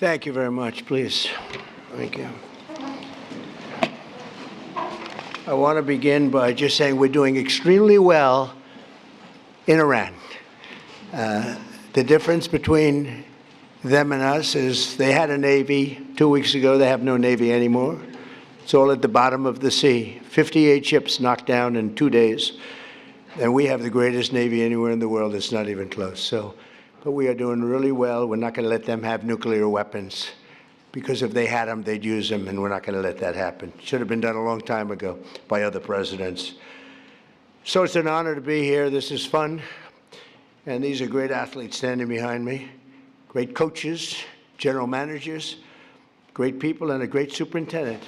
Thank you very much, please. Thank you. I want to begin by just saying we're doing extremely well in Iran. The difference between them and us is they had a Navy 2 weeks ago. They have no Navy anymore. It's all at the bottom of the sea. 58 ships knocked down in 2 days. And we have the greatest Navy anywhere in the world. It's not even close. But we are doing really well. We're not going to let them have nuclear weapons, because if they had them, they'd use them, and we're not going to let that happen. Should have been done a long time ago by other presidents. So it's an honor to be here. This is fun. And these are great athletes standing behind me, great coaches, general managers, great people, and a great superintendent.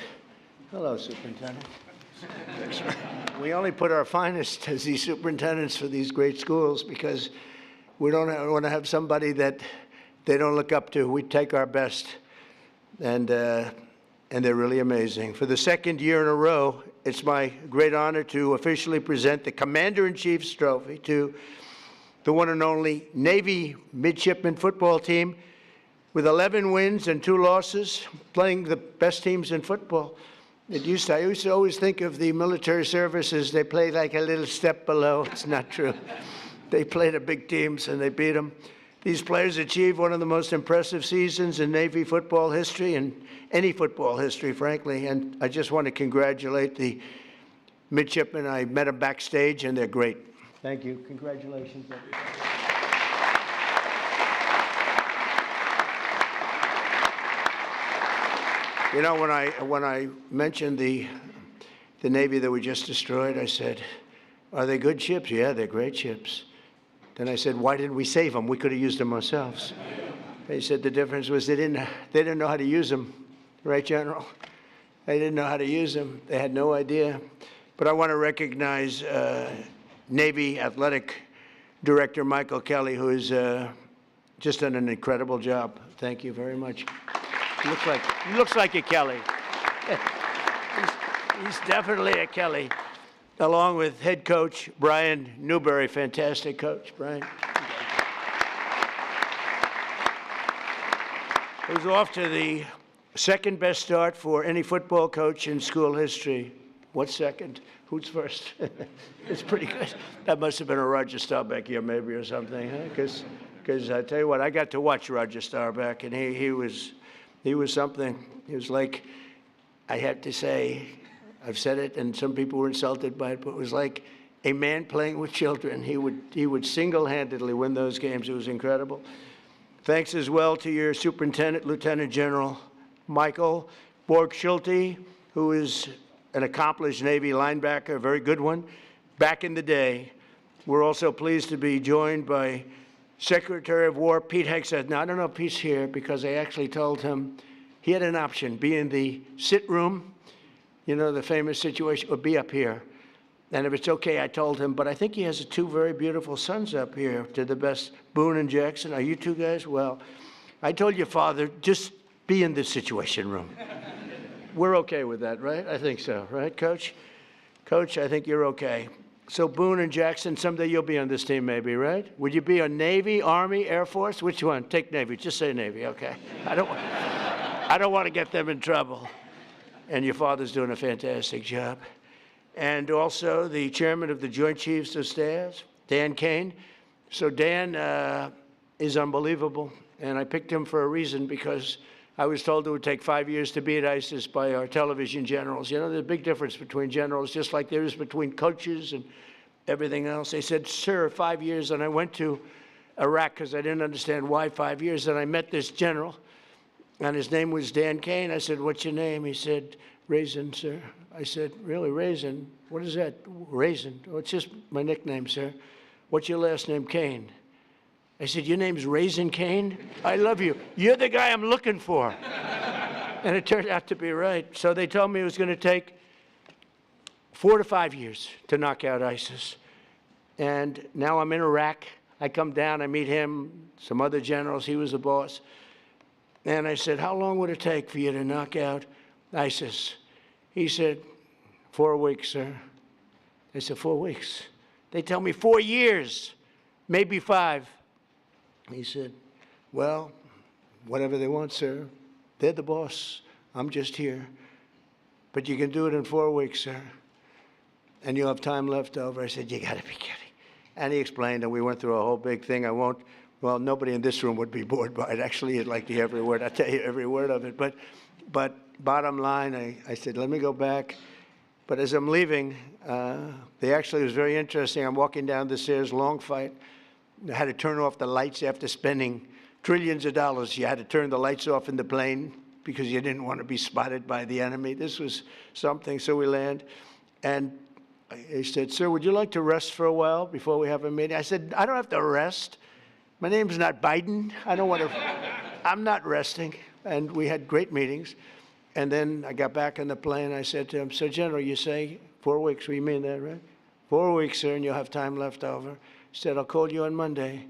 Hello, superintendent. We only put our finest as these superintendents for these great schools because we don't want to have somebody that they don't look up to. We take our best, and they're really amazing. For the second year in a row, it's my great honor to officially present the Commander-in-Chief's Trophy to the one and only Navy midshipman football team with 11 wins and 2 losses, playing the best teams in football. I used to always think of the military services, they played like a little step below. It's not true. They played the big teams and they beat them. These players achieved one of the most impressive seasons in Navy football history and any football history, frankly. And I just want to congratulate the midshipmen. I met them backstage and they're great. Thank you. Congratulations, everybody. You know, when I mentioned the Navy that we just destroyed, I said, "Are they good ships?" "Yeah, they're great ships." Then I said, "Why didn't we save them? We could have used them ourselves." They said the difference was they didn't know how to use them, right, General? They didn't know how to use them. They had no idea. But I want to recognize Navy Athletic Director Michael Kelly, who has just done an incredible job. Thank you very much. He looks like a Kelly. He's definitely a Kelly, along with head coach Brian Newberry, fantastic coach, Brian. Who's off to the second best start for any football coach in school history. What's second? Who's first? It's pretty good. That must have been a Roger Staubach year maybe or something, huh? Because I tell you what, I got to watch Roger Staubach, and he was something. He was like, I have to say, I've said it, and some people were insulted by it, but it was like a man playing with children. He would single-handedly win those games. It was incredible. Thanks as well to your superintendent, Lieutenant General Michael Borg-Schulte, who is an accomplished Navy linebacker, a very good one, back in the day. We're also pleased to be joined by Secretary of War Pete Hegseth. Now, I don't know if Pete's here because I actually told him he had an option, be in the sit room, you know, the famous situation, or be up here. And if it's okay, I told him, but I think he has 2 very beautiful sons up here, to the best, Boone and Jackson. Are you 2 guys? Well, I told your father, just be in the situation room. We're okay with that, right? I think so, right, Coach? Coach, I think you're okay. So Boone and Jackson, someday you'll be on this team maybe, right? Would you be a Navy, Army, Air Force? Which one? Take Navy. Just say Navy, okay. I don't want to get them in trouble. And your father's doing a fantastic job. And also the chairman of the Joint Chiefs of Staff, Dan Caine. So Dan is unbelievable. And I picked him for a reason, because I was told it would take 5 years to beat ISIS by our television generals. You know, there's a big difference between generals, just like there is between coaches and everything else. They said, "Sir, 5 years." And I went to Iraq because I didn't understand why 5 years. And I met this general, and his name was Dan Caine. I said, "What's your name?" He said, "Raisin, sir." I said, "Really, Raisin? What is that?" "Raisin." "Oh, it's just my nickname, sir." "What's your last name?" "Caine." I said, "Your name's Raisin Caine? I love you. You're the guy I'm looking for." And it turned out to be right. So they told me it was going to take 4 to 5 years to knock out ISIS. And now I'm in Iraq. I come down, I meet him, some other generals. He was the boss. And I said, "How long would it take for you to knock out ISIS?" He said, 4 weeks, sir. I said, 4 weeks? They tell me 4 years, maybe 5. He said, "Well, Whatever they want, sir. They're the boss. I'm just here. But you can do it in 4 weeks, sir. And you'll have time left over. I said, you got to be kidding. And he explained, and we went through a whole big thing. Well, nobody in this room would be bored by it. Actually, you'd like to hear every word. I'll tell you every word of it. But bottom line, I said, let me go back. But as I'm leaving, it was very interesting. I'm walking down the stairs, long fight. I had to turn off the lights after spending trillions of dollars. You had to turn the lights off in the plane because you didn't want to be spotted by the enemy. This was something. So we land, and he said, sir, would you like to rest for a while before we have a meeting? I said, I don't have to rest. My name's not Biden. I don't want to. I'm not resting. And we had great meetings. And then I got back on the plane. I said to him, so, General, you say 4 weeks. We mean that, right? 4 weeks, sir, and you'll have time left over. He said, I'll call you on Monday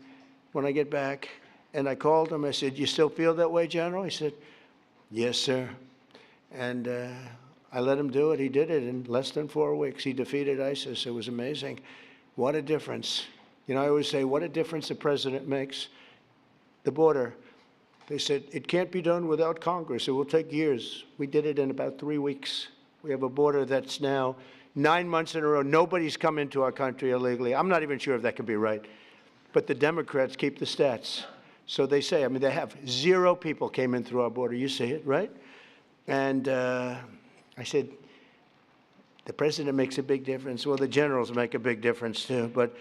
when I get back. And I called him. I said, you still feel that way, General? He said, yes, sir. And I let him do it. He did it in less than 4 weeks. He defeated ISIS. It was amazing. What a difference. You know, I always say, what a difference the president makes. The border. They said, it can't be done without Congress. It will take years. We did it in about 3 weeks. We have a border that's now 9 months in a row. Nobody's come into our country illegally. I'm not even sure if that can be right. But the Democrats keep the stats. So they say, I mean, they have 0 people came in through our border. You see it, right? And I said, the president makes a big difference. Well, the generals make a big difference, too. But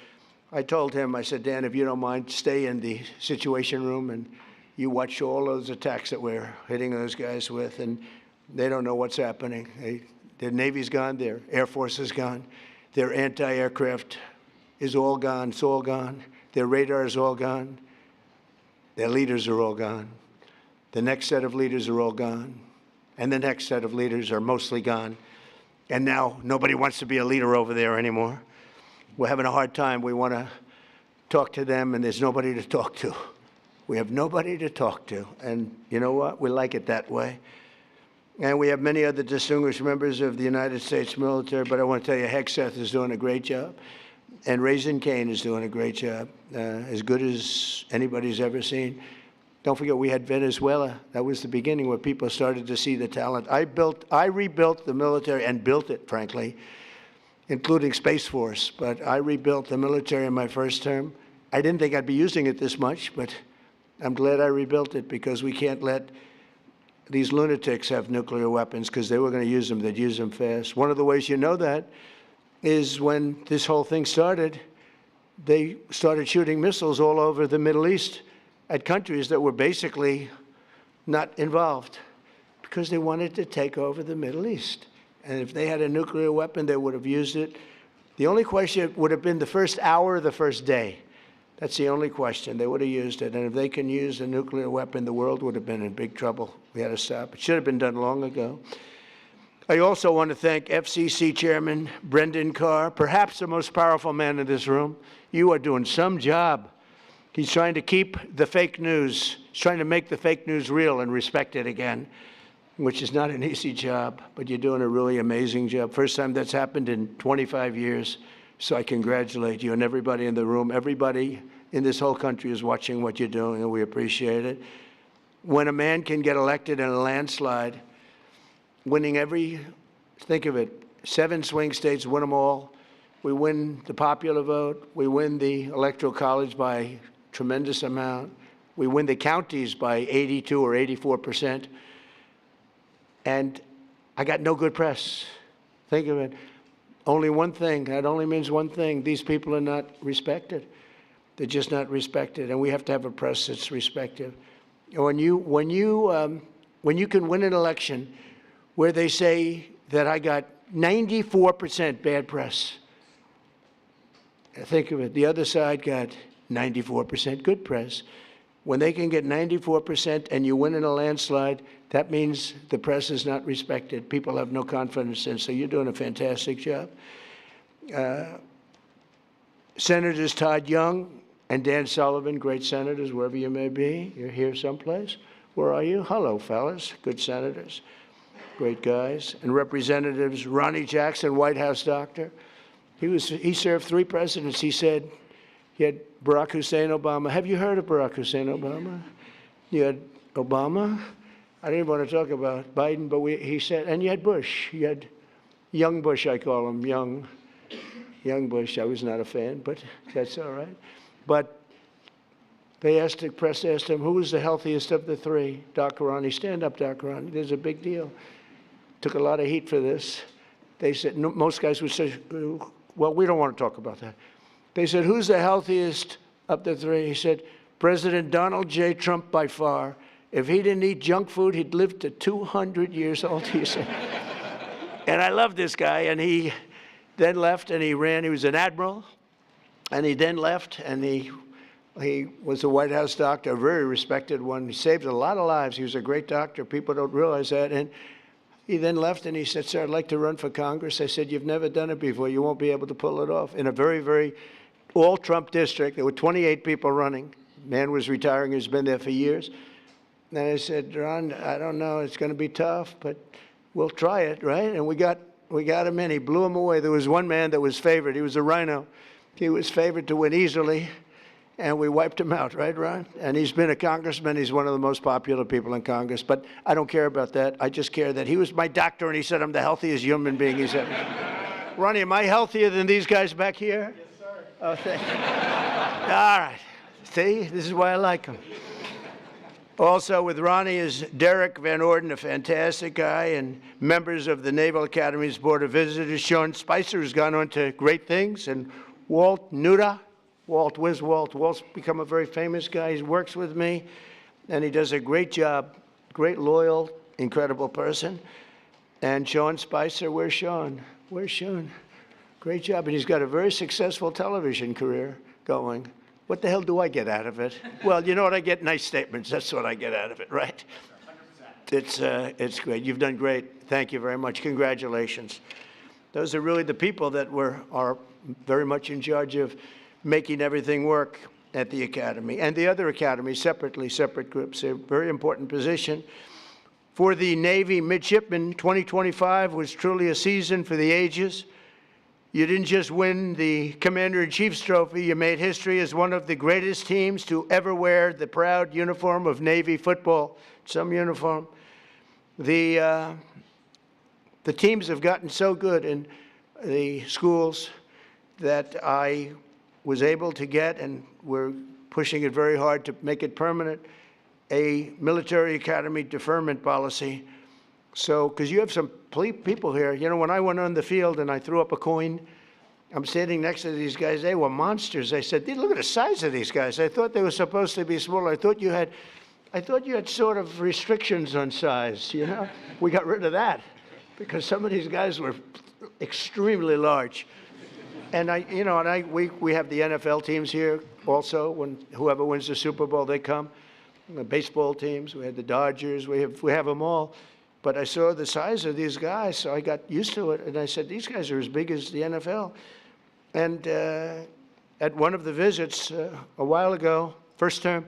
I told him, I said, Dan, if you don't mind, stay in the Situation Room and you watch all those attacks that we're hitting those guys with, and they don't know what's happening. Their Navy's gone, their Air Force is gone, their anti-aircraft is all gone, it's all gone, their radar is all gone, their leaders are all gone, the next set of leaders are all gone, and the next set of leaders are mostly gone, and now nobody wants to be a leader over there anymore. We're having a hard time. We want to talk to them, and there's nobody to talk to. We have nobody to talk to, and you know what? We like it that way. And we have many other distinguished members of the United States military, but I want to tell you, Hegseth is doing a great job, and raising Caine is doing a great job, as good as anybody's ever seen. Don't forget, we had Venezuela. That was the beginning where people started to see the talent. I rebuilt the military and built it, frankly, including Space Force, but I rebuilt the military in my first term. I didn't think I'd be using it this much, but I'm glad I rebuilt it, because we can't let these lunatics have nuclear weapons, because they were going to use them. They'd use them fast. One of the ways you know that is when this whole thing started, they started shooting missiles all over the Middle East at countries that were basically not involved, because they wanted to take over the Middle East. And if they had a nuclear weapon, they would have used it. The only question would have been the first hour or the first day. That's the only question. They would have used it. And if they can use a nuclear weapon, the world would have been in big trouble. We had to stop. It should have been done long ago. I also want to thank FCC Chairman Brendan Carr, perhaps the most powerful man in this room. You are doing some job. He's trying to keep the fake news. He's trying to make the fake news real and respected again, which is not an easy job, but you're doing a really amazing job. First time that's happened in 25 years. So I congratulate you and everybody in the room. Everybody in this whole country is watching what you're doing, and we appreciate it. When a man can get elected in a landslide, winning think of it, 7 swing states, win them all. We win the popular vote. We win the Electoral College by a tremendous amount. We win the counties by 82 or 84%. And I got no good press. Think of it. Only one thing. That only means one thing. These people are not respected. They're just not respected, and we have to have a press that's respected. When you can win an election where they say that I got 94% bad press, think of it. The other side got 94% good press. When they can get 94% and you win in a landslide, that means the press is not respected. People have no confidence in. So you're doing a fantastic job. Senators Todd Young and Dan Sullivan, great senators, wherever you may be. You're here someplace. Where are you? Hello, fellas. Good senators. Great guys. And Representatives Ronnie Jackson, White House doctor. He served 3 presidents. He said he had Barack Hussein Obama. Have you heard of Barack Hussein Obama? You had Obama. I didn't want to talk about Biden, but he said, and you had Bush. You had young Bush, I call him, young Bush. I was not a fan, but that's all right. But the press asked him, who was the healthiest of the three? Dr. Ronnie, stand up, Dr. Ronnie. There's a big deal. Took a lot of heat for this. They said, no, most guys would say, well, we don't want to talk about that. They said, who's the healthiest of the three? He said, President Donald J. Trump by far. If he didn't eat junk food, he'd live to 200 years old, he said. And I love this guy, and he then left and he ran. He was an admiral, and he then left, and he was a White House doctor, a very respected one. He saved a lot of lives. He was a great doctor. People don't realize that. And he then left, and he said, sir, I'd like to run for Congress. I said, you've never done it before. You won't be able to pull it off. In a very, very all-Trump district, there were 28 people running. Man was retiring. He's been there for years. And I said, Ron, I don't know. It's going to be tough, but we'll try it, right? And we got him in. He blew him away. There was one man that was favored. He was a rhino. He was favored to win easily, and we wiped him out, right, Ron? And he's been a congressman. He's one of the most popular people in Congress. But I don't care about that. I just care that he was my doctor, and he said I'm the healthiest human being he's ever. Ronnie, am I healthier than these guys back here? Yes, sir. Oh, thank you. All right. See, this is why I like him. Also with Ronnie is Derek Van Orden, a fantastic guy, and members of the Naval Academy's Board of Visitors. Sean Spicer, who's gone on to great things, and Walt Nuda. Walt, where's Walt? Walt's become a very famous guy. He works with me, and he does a great job. Great, loyal, incredible person. And Sean Spicer, where's Sean? Where's Sean? Great job, and he's got a very successful television career going. What the hell do I get out of it? Well, you know what I get? Nice statements. That's what I get out of it, right? 100%. It's great. You've done great. Thank you very much. Congratulations. Those are really the people that are very much in charge of making everything work at the Academy. And the other academies, separate groups, a very important position. For the Navy midshipmen, 2025 was truly a season for the ages. You didn't just win the Commander-in-Chief's trophy, you made history as one of the greatest teams to ever wear the proud uniform of Navy football. Some uniform. The teams have gotten so good in the schools that I was able to get, and we're pushing it very hard to make it permanent, a military academy deferment policy. So, because you have some people here, you know, when I went on the field and I threw up a coin, I'm standing next to these guys. They were monsters. I said, look at the size of these guys. I thought they were supposed to be smaller. I thought you had sort of restrictions on size, you know? We got rid of that because some of these guys were extremely large. And we have the NFL teams here also. When whoever wins the Super Bowl, they come. The baseball teams, we had the Dodgers, we have them all. But I saw the size of these guys, so I got used to it. And I said, these guys are as big as the NFL. And at one of the visits a while ago, first term,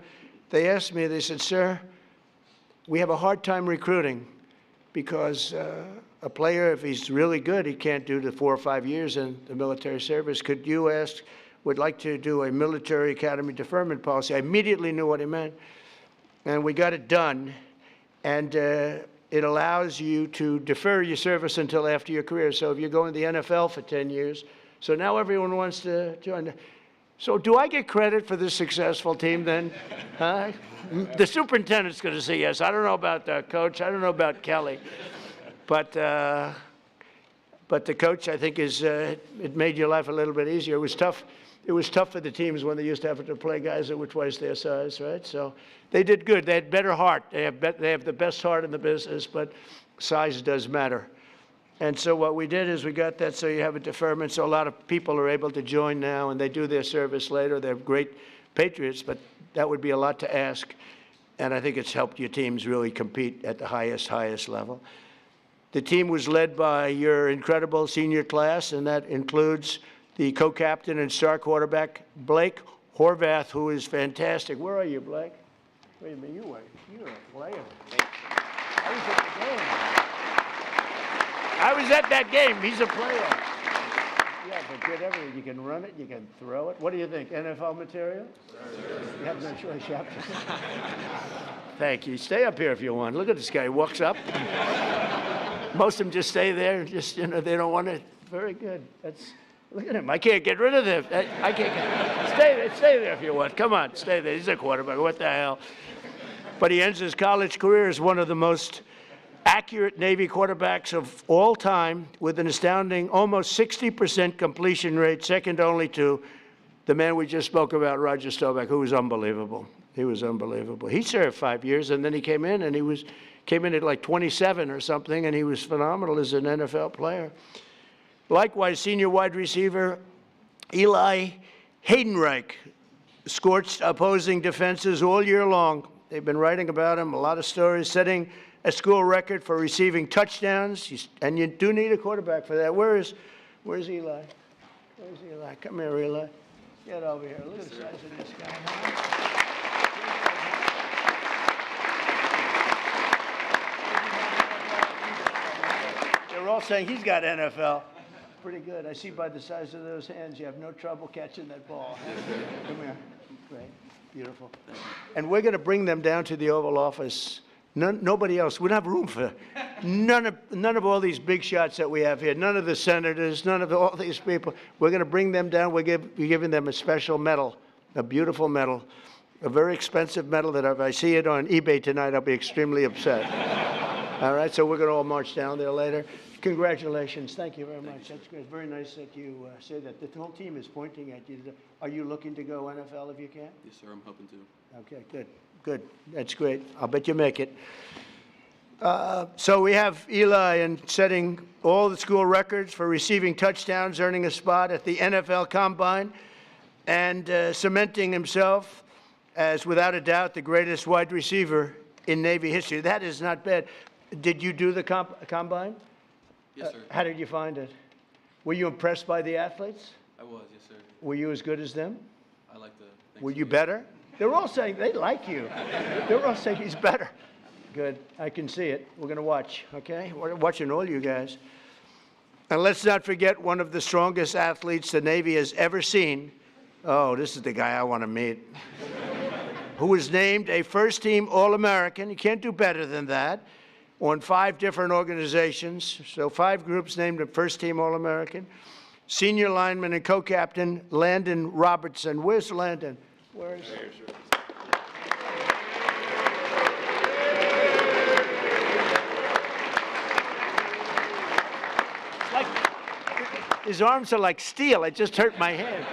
they asked me, they said, sir, we have a hard time recruiting because a player, if he's really good, he can't do the 4 or 5 years in the military service. Could you would like to do a military academy deferment policy? I immediately knew what he meant. And we got it done. And it allows you to defer your service until after your career. So if you're going to the NFL for 10 years, so now everyone wants to join. So do I get credit for this successful team then? The superintendent's going to say yes. I don't know about the coach. I don't know about Kelly. But the coach, I think, it made your life a little bit easier. It was tough. It was tough for the teams when they used to have to play guys that were twice their size, right? So they did good. They had better heart. They have the best heart in the business, but size does matter. And so what we did is we got that so you have a deferment, so a lot of people are able to join now, and they do their service later. They're great patriots, but that would be a lot to ask. And I think it's helped your teams really compete at the highest level. The team was led by your incredible senior class, and that includes the co-captain and star quarterback, Blake Horvath, who is fantastic. Where are you, Blake? Wait a minute, you're a player. I was at that game. He's a player. Yeah, but good everything. You can run it, you can throw it. What do you think, NFL material? Sure. You have no choice, you have to. Thank you. Stay up here if you want. Look at this guy. He walks up. Most of them just stay there. Just, they don't want to. Very good. Look at him. I can't get rid of him. I can't stay there if you want. Come on, stay there. He's a quarterback. What the hell? But he ends his college career as one of the most accurate Navy quarterbacks of all time, with an astounding almost 60% completion rate, second only to the man we just spoke about, Roger Staubach, who was unbelievable. He was unbelievable. He served 5 years, and then he came in, and came in at like 27 or something, and he was phenomenal as an NFL player. Likewise, senior wide receiver Eli Haydenreich scorched opposing defenses all year long. They've been writing about him, a lot of stories, setting a school record for receiving touchdowns. And you do need a quarterback for that. Where's Eli? Where's Eli? Come here, Eli. Get over here. Look at the size of this guy. They're all saying he's got NFL. Pretty good. I see by the size of those hands, you have no trouble catching that ball. Come here. Great. Beautiful. And we're going to bring them down to the Oval Office. Nobody else. We don't have room for none of all these big shots that we have here. None of the senators, none of all these people. We're going to bring them down. We're giving them a special medal, a beautiful medal, a very expensive medal that if I see it on eBay tonight, I'll be extremely upset. All right, so we're going to all march down there later. Congratulations. Thank you very much. That's great. Very nice that you say that. The whole team is pointing at you. Are you looking to go NFL if you can? Yes, sir. I'm hoping to. Okay, good. Good. That's great. I'll bet you make it. So we have Eli and setting all the school records for receiving touchdowns, earning a spot at the NFL Combine, and cementing himself as, without a doubt, the greatest wide receiver in Navy history. That is not bad. Did you do the Combine? Yes, sir. How did you find it? Were you impressed by the athletes? I was, yes, sir. Were you as good as them? I like to think Were so, you yes. better? They're all saying they like you. They're all saying he's better. Good. I can see it. We're going to watch, okay? We're watching all you guys. And let's not forget one of the strongest athletes the Navy has ever seen. Oh, this is the guy I want to meet. Who was named a first-team All-American. You can't do better than that. On 5 different organizations. So 5 groups named a first-team All-American. Senior lineman and co-captain Landon Robertson. Where's Landon? Where's? His arms are like steel. I just hurt my hand.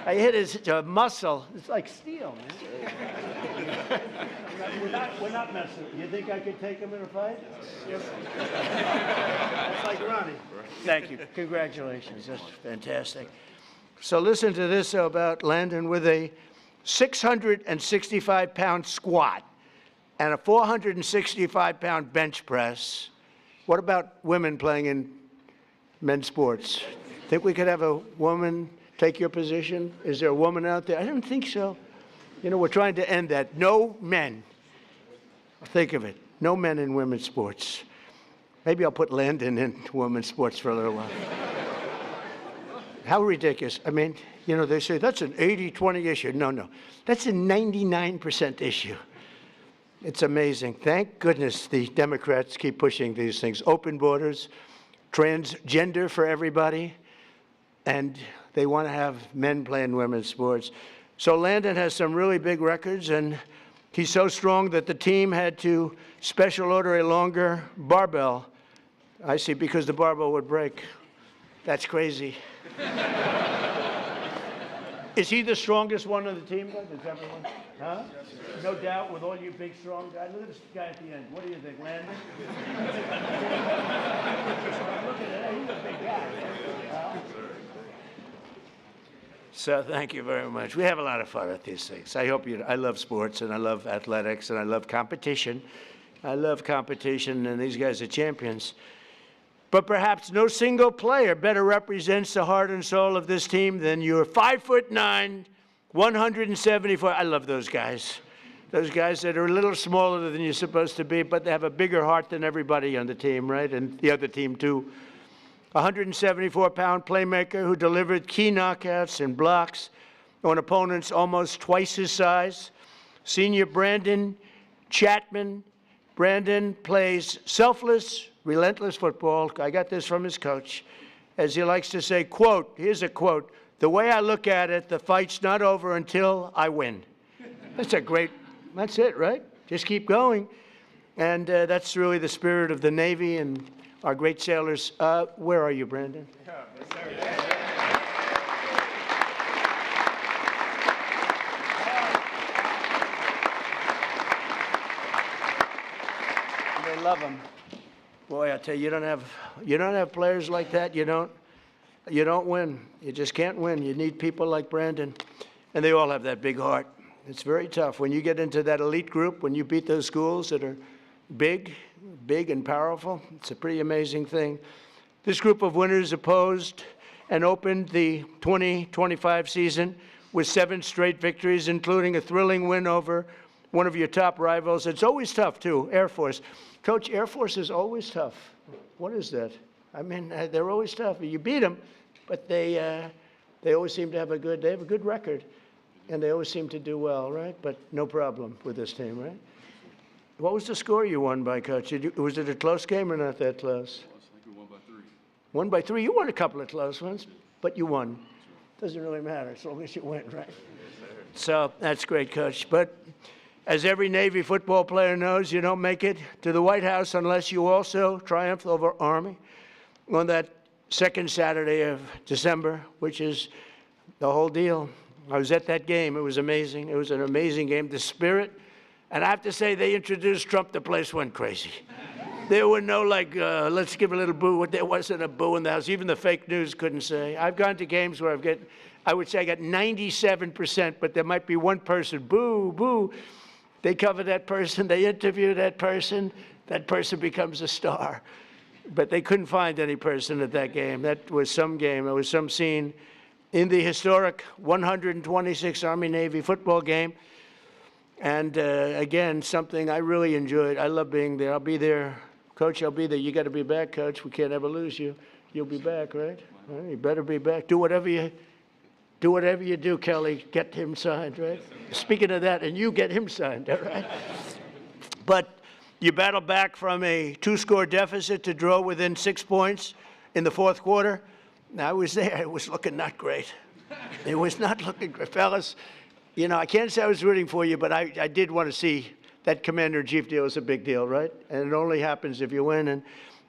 I hit his muscle. It's like steel, man. We're not messing. You think I could take him in a fight? That's like Ronnie. Thank you. Congratulations. That's fantastic. So listen to this about Landon with a 665-pound squat and a 465-pound bench press. What about women playing in men's sports? Think we could have a woman take your position? Is there a woman out there? I don't think so. We're trying to end that. No men. Think of it. No men in women's sports. Maybe I'll put Landon in women's sports for a little while. How ridiculous. I mean, they say that's an 80-20 issue. No. That's a 99% issue. It's amazing. Thank goodness the Democrats keep pushing these things. Open borders, transgender for everybody, and they want to have men playing women's sports. So Landon has some really big records, and he's so strong that the team had to special order a longer barbell. I see, because the barbell would break. That's crazy. Is he the strongest one on the team? Is everyone? Huh? No doubt, with all you big, strong guys. Look at this guy at the end. What do you think, Landon? Look at that. He's a big guy. So thank you very much. We have a lot of fun at these things. I love sports, and I love athletics, and I love competition. I love competition, and these guys are champions. But perhaps no single player better represents the heart and soul of this team than your 5'9", 174. I love those guys. Those guys that are a little smaller than you're supposed to be, but they have a bigger heart than everybody on the team, right? And the other team, too. 174-pound playmaker who delivered key knockouts and blocks on opponents almost twice his size. Senior Brandon Chapman. Brandon plays selfless, relentless football. I got this from his coach. As he likes to say, quote, here's a quote, "The way I look at it, the fight's not over until I win." That's it, right? Just keep going. And that's really the spirit of the Navy and our great sailors. Where are you, Brandon? They love them. Boy, I tell you, you don't have players like that. You don't win. You just can't win. You need people like Brandon, and they all have that big heart. It's very tough when you get into that elite group. When you beat those schools that are big and powerful, it's a pretty amazing thing. This group of winners opposed and opened the 2025 season with 7 straight victories, including a thrilling win over one of your top rivals. It's always tough, too, Air Force. Coach, Air Force is always tough. What is that? I mean, they're always tough. You beat them, but they always seem to have a good record, and they always seem to do well, right? But no problem with this team, right? What was the score you won by, Coach? Was it a close game or not that close? I think we won by 3. 1 by 3. You won a couple of close ones, but you won. Doesn't really matter as long as you win, right? So that's great, Coach. But as every Navy football player knows, you don't make it to the White House unless you also triumph over Army on that second Saturday of December, which is the whole deal. I was at that game. It was amazing. It was an amazing game. The spirit, and I have to say, they introduced Trump. The place went crazy. There were no, let's give a little boo. There wasn't a boo in the house. Even the fake news couldn't say. I've gone to games where I would say I got 97%, but there might be one person, boo, boo. They cover that person. They interview that person. That person becomes a star. But they couldn't find any person at that game. That was some game. It was some scene in the historic 126 Army-Navy football game. And again, something I really enjoyed. I love being there. I'll be there. Coach, I'll be there. You got to be back, Coach. We can't ever lose you. You'll be back, right? Well, you better be back. Do whatever you do, Kelly. Get him signed, right? Speaking of that, and you get him signed, all right? But you battled back from a 2-score deficit to draw within 6 points in the fourth quarter. Now, I was there. It was looking not great. It was not looking great. Fellas, you know, I can't say I was rooting for you, but I did want to see that commander-in-chief deal. Is a big deal, right? And it only happens if you win, and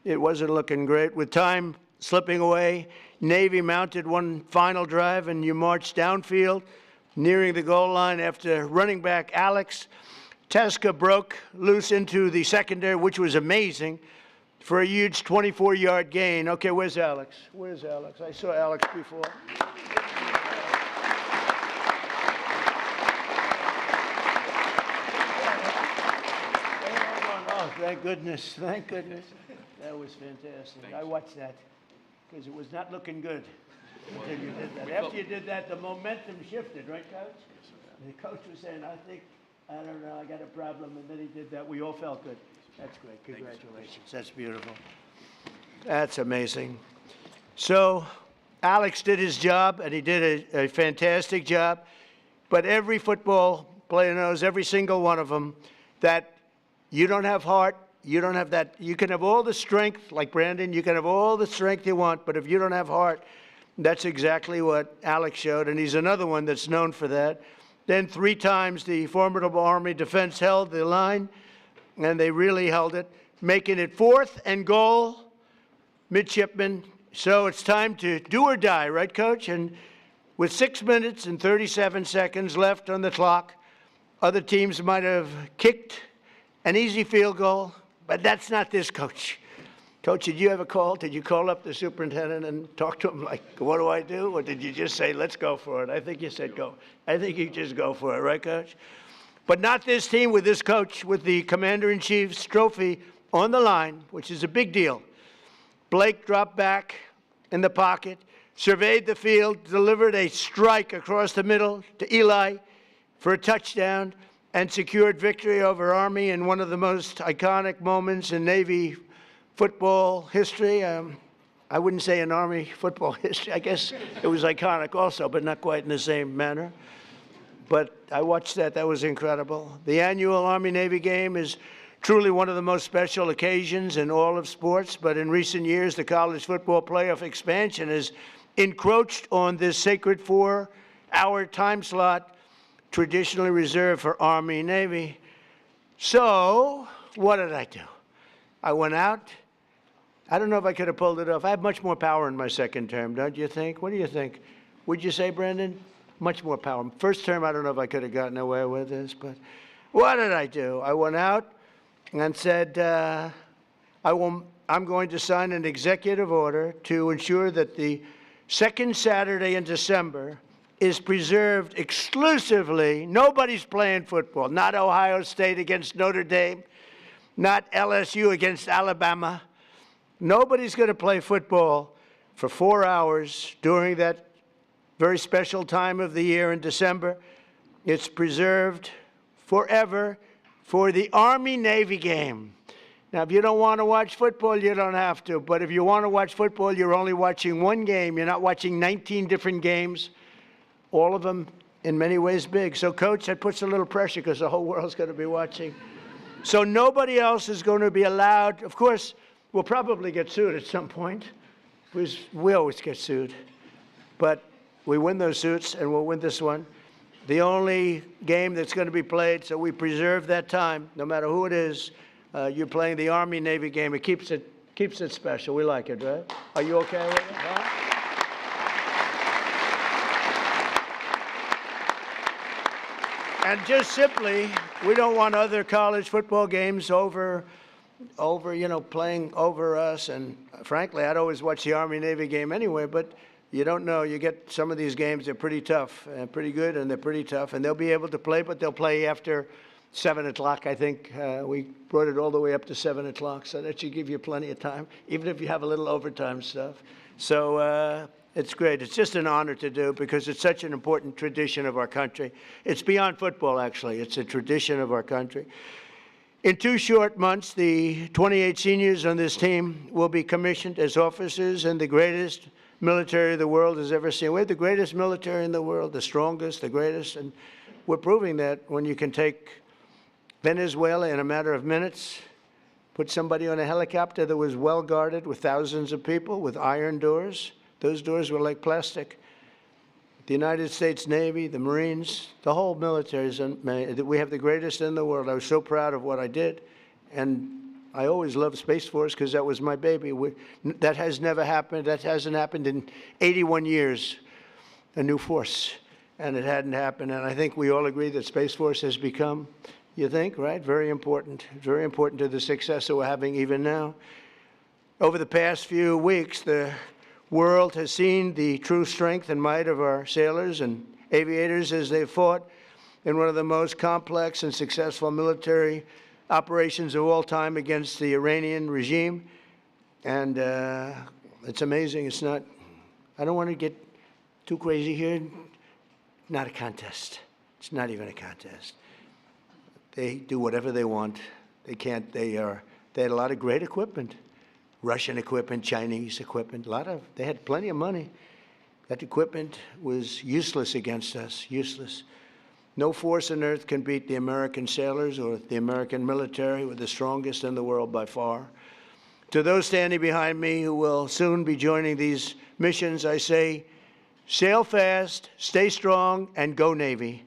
it wasn't looking great. With time slipping away, Navy mounted one final drive, and you marched downfield, nearing the goal line after running back Alex Teska broke loose into the secondary, which was amazing, for a huge 24-yard gain. Okay, where's Alex? Where's Alex? I saw Alex before. Oh, thank goodness. Thank goodness. That was fantastic. Thanks. I watched that because it was not looking good until you did that. After you did that, the momentum shifted, right, Coach? The coach was saying, I don't know, I got a problem, and then he did that. We all felt good. That's great. Congratulations. That's beautiful. That's amazing. So Alex did his job, and he did a fantastic job. But every football player knows, every single one of them, that you don't have heart, you don't have that. You can have all the strength, like Brandon, you can have all the strength you want, but if you don't have heart, that's exactly what Alex showed, and he's another one that's known for that. Then 3 times the formidable Army defense held the line, and they really held it, making it 4th and goal, midshipmen. So it's time to do or die, right, Coach? And with 6 minutes and 37 seconds left on the clock, other teams might have kicked an easy field goal, but that's not this, Coach. Coach, did you have a call? Did you call up the superintendent and talk to him like, what do I do? Or did you just say, let's go for it? I think you said go. I think you just go for it, right, Coach? But not this team with this coach, with the Commander-in-Chief's trophy on the line, which is a big deal. Blake dropped back in the pocket, surveyed the field, delivered a strike across the middle to Eli for a touchdown, and secured victory over Army in one of the most iconic moments in Navy football history. I wouldn't say in Army football history. I guess it was iconic also, but not quite in the same manner. but I watched that. That was incredible. The annual Army-Navy game is truly one of the most special occasions in all of sports, but in recent years, the college football playoff expansion has encroached on this sacred 4-hour time slot traditionally reserved for Army-Navy. So what did I do? I went out. I don't know if I could have pulled it off. I have much more power in my second term, don't you think? What do you think? Would you say, Brendan? Much more power. First term, I don't know if I could have gotten away with this, but what did I do? I went out and said, I'm going to sign an executive order to ensure that the second Saturday in December is preserved exclusively. Nobody's playing football. Not Ohio State against Notre Dame, not LSU against Alabama. Nobody's going to play football for 4 hours during that very special time of the year in December. It's preserved forever for the Army-Navy game. Now, if you don't want to watch football, you don't have to. But if you want to watch football, you're only watching one game. You're not watching 19 different games, all of them in many ways big. So, Coach, that puts a little pressure because the whole world's going to be watching. So nobody else is going to be allowed. Of course, we'll probably get sued at some point, because we always get sued. But we win those suits, and we'll win this one. The only game that's going to be played, so we preserve that time, no matter who it is. You're playing the Army-Navy game. It keeps it special. We like it, right? Are you okay with it? Huh? And just simply, we don't want other college football games over, playing over us. And frankly, I'd always watch the Army-Navy game anyway, but you don't know. You get some of these games, they're pretty tough and pretty good, and they're pretty tough. And they'll be able to play, but they'll play after 7 o'clock, I think. We brought it all the way up to 7 o'clock, so that should give you plenty of time, even if you have a little overtime stuff. So it's great. It's just an honor to do because it's such an important tradition of our country. It's beyond football, actually. It's a tradition of our country. In 2 short months, the 28 seniors on this team will be commissioned as officers in the greatest military the world has ever seen. We have the greatest military in the world, the strongest, the greatest, and we're proving that when you can take Venezuela in a matter of minutes, put somebody on a helicopter that was well guarded with thousands of people with iron doors. Those doors were like plastic. The United States Navy, the Marines, the whole military, we have the greatest in the world. I was so proud of what I did, and I always loved Space Force because that was my baby. That has never happened. That hasn't happened in 81 years, a new force, and it hadn't happened. And I think we all agree that Space Force has become, you think, right, very important to the success that we're having even now. Over the past few weeks, the world has seen the true strength and might of our sailors and aviators as they fought in one of the most complex and successful military operations of all time against the Iranian regime. And it's amazing. It's not, I don't want to get too crazy here. Not a contest. It's not even a contest. They do whatever they want. They can't, they had a lot of great equipment. Russian equipment, Chinese equipment, they had plenty of money. That equipment was useless against us, useless. No force on earth can beat the American sailors or the American military. We're the strongest in the world by far. To those standing behind me who will soon be joining these missions, I say, sail fast, stay strong, and go Navy.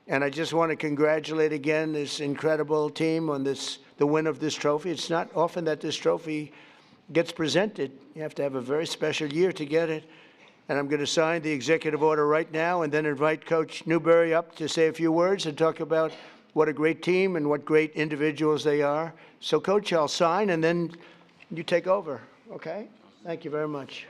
And I just want to congratulate again this incredible team on the win of this trophy. It's not often that this trophy gets presented. You have to have a very special year to get it. And I'm going to sign the executive order right now and then invite Coach Newberry up to say a few words and talk about what a great team and what great individuals they are. So, Coach, I'll sign and then you take over, okay? Thank you very much.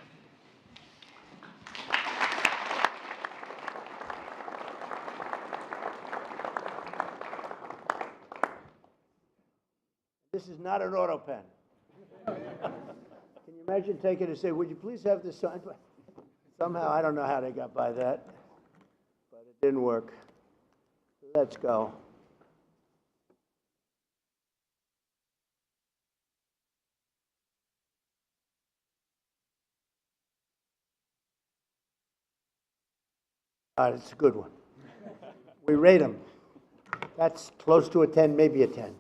This is not an auto pen. Can you imagine taking it and say, would you please have this signed? Somehow, I don't know how they got by that, but it didn't work. Let's go. All right, it's a good one. We rate them. That's close to a 10, maybe a 10.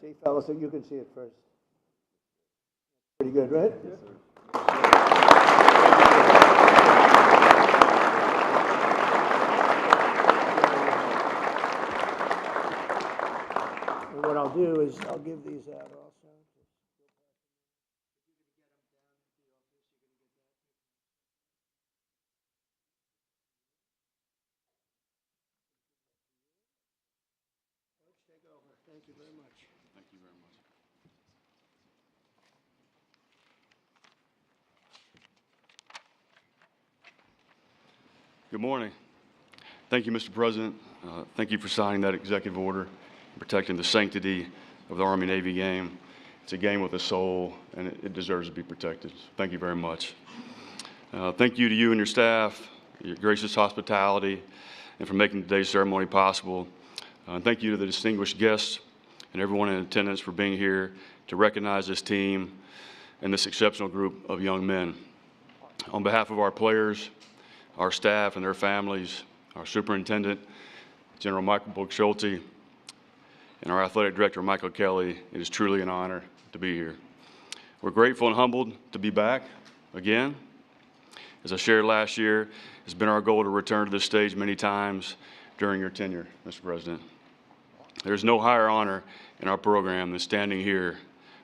See, fellas, you can see it first. Pretty good, right? Yes, sir. What I'll do is I'll give these out also. Thank you very much. Thank you very much. Good morning. Thank you, Mr. President. Thank you for signing that executive order, protecting the sanctity of the Army-Navy game. It's a game with a soul, and it deserves to be protected. Thank you very much. Thank you to you and your staff, your gracious hospitality, and for making today's ceremony possible. And thank you to the distinguished guests and everyone in attendance for being here to recognize this team and this exceptional group of young men. On behalf of our players, our staff and their families, our superintendent, General Michael Bugschulte, and our athletic director, Michael Kelly, it is truly an honor to be here. We're grateful and humbled to be back again. As I shared last year, it's been our goal to return to this stage many times during your tenure, Mr. President. There's no higher honor in our program than standing here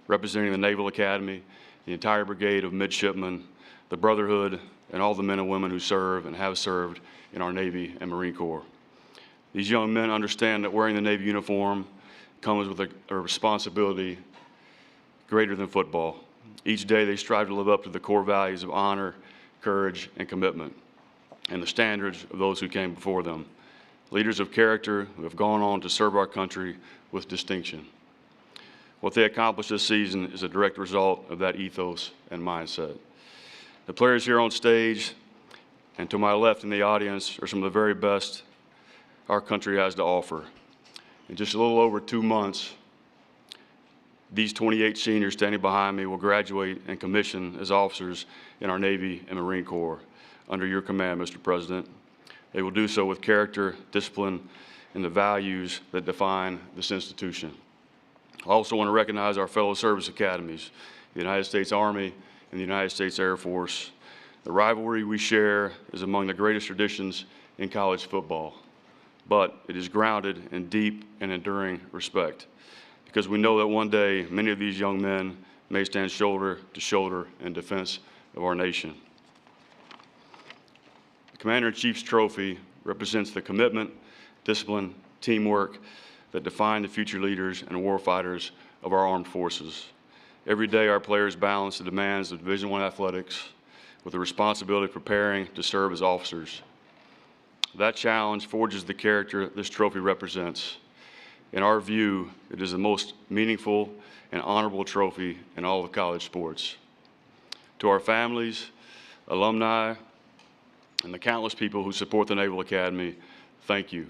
representing the Naval Academy, the entire brigade of midshipmen, the Brotherhood, and all the men and women who serve and have served in our Navy and Marine Corps. These young men understand that wearing the Navy uniform comes with a responsibility greater than football. Each day they strive to live up to the core values of honor, courage, and commitment, and the standards of those who came before them. Leaders of character who have gone on to serve our country with distinction. What they accomplished this season is a direct result of that ethos and mindset. The players here on stage and to my left in the audience are some of the very best our country has to offer. In just a little over 2 months, these 28 seniors standing behind me will graduate and commission as officers in our Navy and Marine Corps under your command, Mr. President. They will do so with character, discipline, and the values that define this institution. I also want to recognize our fellow service academies, the United States Army and the United States Air Force. The rivalry we share is among the greatest traditions in college football, but it is grounded in deep and enduring respect, because we know that one day many of these young men may stand shoulder to shoulder in defense of our nation. The Commander-in-Chief's trophy represents the commitment, discipline, teamwork that define the future leaders and warfighters of our armed forces. Every day our players balance the demands of Division I athletics with the responsibility of preparing to serve as officers. That challenge forges the character this trophy represents. In our view, it is the most meaningful and honorable trophy in all of college sports. To our families, alumni, and the countless people who support the Naval Academy, thank you.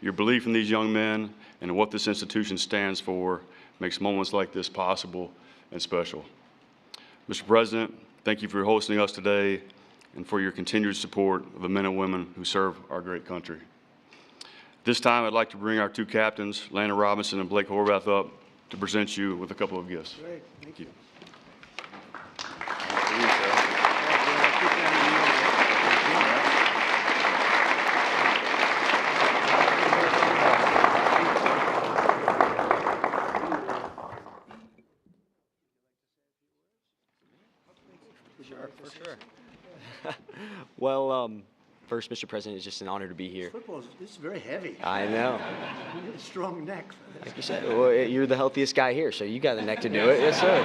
Your belief in these young men and in what this institution stands for makes moments like this possible and special. Mr. President, thank you for hosting us today and for your continued support of the men and women who serve our great country. This time, I'd like to bring our two captains, Landon Robinson and Blake Horvath, up to present you with a couple of gifts. Great, thank you. For sure. Well, first, Mr. President, it's just an honor to be here. This is very heavy. I know. You have a strong neck. Like you said, well, you're the healthiest guy here, so you got the neck to do it. Yes, sir.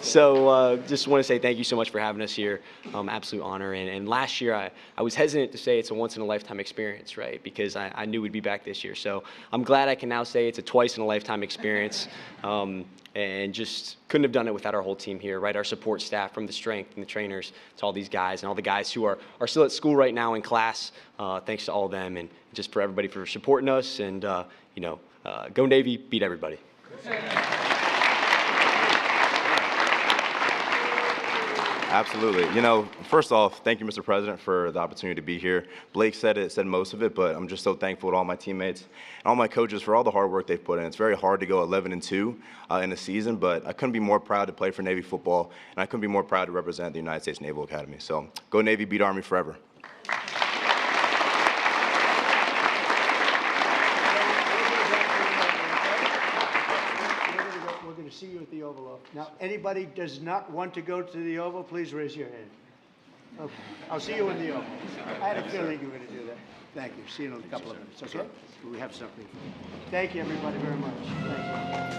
So just want to say thank you so much for having us here. Absolute honor. And last year, I was hesitant to say it's a once-in-a-lifetime experience, right? Because I knew we'd be back this year. So I'm glad I can now say it's a twice-in-a-lifetime experience. And just couldn't have done it without our whole team here, right? Our support staff, from the strength and the trainers to all these guys and all the guys who are still at school right now in class. Thanks to all of them, and just for everybody for supporting us. And, go Navy, beat everybody. Absolutely. First off, thank you, Mr. President, for the opportunity to be here. Blake said most of it, but I'm just so thankful to all my teammates and all my coaches for all the hard work they've put in. It's very hard to go 11-2 in a season, but I couldn't be more proud to play for Navy football, and I couldn't be more proud to represent the United States Naval Academy. So go Navy, beat Army forever. We're going to see you at the Oval. Now, anybody does not want to go to the Oval, please raise your hand. Okay. I'll see you in the Oval. I had a feeling you were going to do that. Thank you. See you in a couple of minutes, okay? We have something. Thank you, everybody, very much. Thank you.